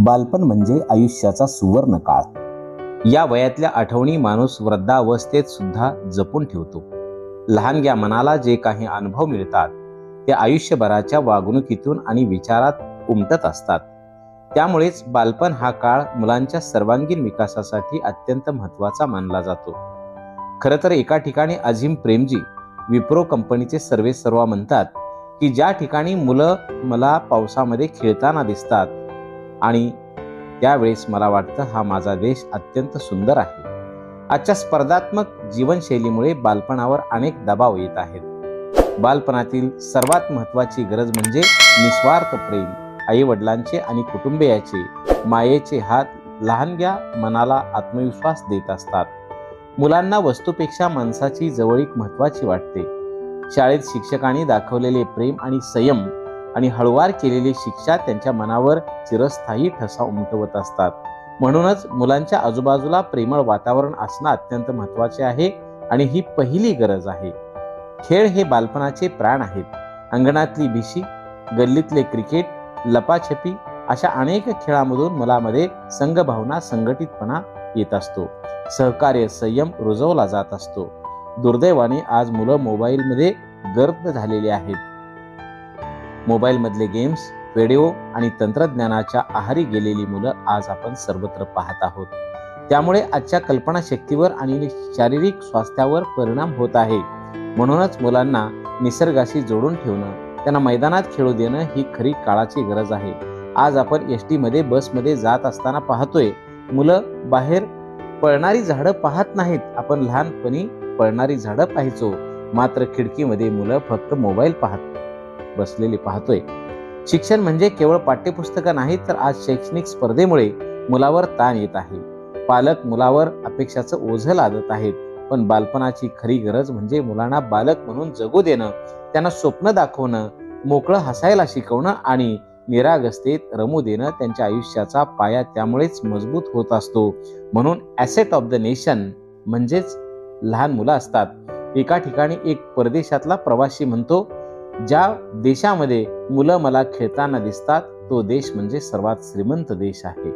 बालपण म्हणजे आयुष्याचा सुवर्ण काळ. या वयातल्या आठवणी माणूस वृद्धावस्थेत सुद्धा जपून ठेवतो. लहानग्या मनाला जे काही अनुभव मिळतात ते आयुष्यभराच्या वागणुकीतून आणि विचारात उमटत असतात. त्यामुळेच बालपण हा काळ मुलांच्या सर्वांगीण विकासासाठी अत्यंत महत्त्वाचा मानला जातो. खरं तर एका ठिकाणी अझीम प्रेमजी विप्रो कंपनीचे सर्वेसर्वा म्हणतात की ज्या ठिकाणी मुलं मला पावसामध्ये खेळताना दिसतात आणि त्यावेळेस मला वाटतं हा माझा देश अत्यंत सुंदर आहे. आजच्या स्पर्धात्मक जीवनशैलीमुळे बालपणावर अनेक दबाव येत आहेत. बालपणातील सर्वात महत्त्वाची गरज म्हणजे निस्वार्थ प्रेम. आई वडिलांचे आणि कुटुंबियाचे मायेचे हात लहानग्या मनाला आत्मविश्वास देत असतात. मुलांना वस्तूपेक्षा माणसाची जवळीक महत्त्वाची वाटते. शाळेत शिक्षकांनी दाखवलेले प्रेम आणि संयम आणि हळूवार केलेली शिक्षा त्यांच्या मनावर चिरस्थायी ठसा उमटवत असतात. म्हणूनच मुलांच्या आजूबाजूला प्रेमळ वातावरण असणं अत्यंत महत्त्वाचे आहे आणि ही पहिली गरज आहे. खेळ हे बालपणाचे प्राण आहेत. अंगणातली भिशी, गल्लीतले क्रिकेट, लपाछपी अशा अनेक खेळामधून मुलामध्ये संघभावना, संघटितपणा येत असतो. सहकार्य, संयम रुजवला जात असतो. दुर्दैवाने आज मुलं मोबाईलमध्ये गर्द झालेली आहेत. मोबाईलमधले गेम्स, व्हिडिओ आणि तंत्रज्ञानाच्या आहारी गेलेली मुलं आज आपण सर्वत्र पाहत आहोत. त्यामुळे आजच्या कल्पनाशक्तीवर आणि शारीरिक स्वास्थ्यावर परिणाम होत आहे. म्हणूनच मुलांना निसर्गाशी जोडून ठेवणं, त्यांना मैदानात खेळू देणं ही खरी काळाची गरज आहे. आज आपण एसटी मध्ये, बसमध्ये जात असताना पाहतोय मुलं बाहेर पळणारी झाडं पाहत नाहीत. आपण लहानपणी पळणारी झाडं पाहायचो, मात्र खिडकीमध्ये मुलं फक्त मोबाईल पाहत बसलेली पाहतोय. शिक्षण म्हणजे केवळ पाठ्यपुस्तकं नाही, तर आज शैक्षणिक स्पर्धेमुळे मुलावर ताण येत आहे. पालक मुलावर अपेक्षाचं ओझं लादत आहेत. पण बालपणाची खरी गरज म्हणजे मुलांना बालक म्हणून जगू देणं, त्यांना स्वप्न दाखवणं, मोकळं हसायला शिकवणं आणि निरागसतेत रमू देणं. त्यांच्या आयुष्याचा पाया त्यामुळेच मजबूत होत असतो. म्हणून ॲसेट ऑफ द नेशन म्हणजेच लहान मुलं असतात. एका ठिकाणी एक परदेशातला प्रवासी म्हणतो, ज्या देशामध्ये मुलं मला खेळताना दिसतात तो देश म्हणजे सर्वात श्रीमंत देश आहे.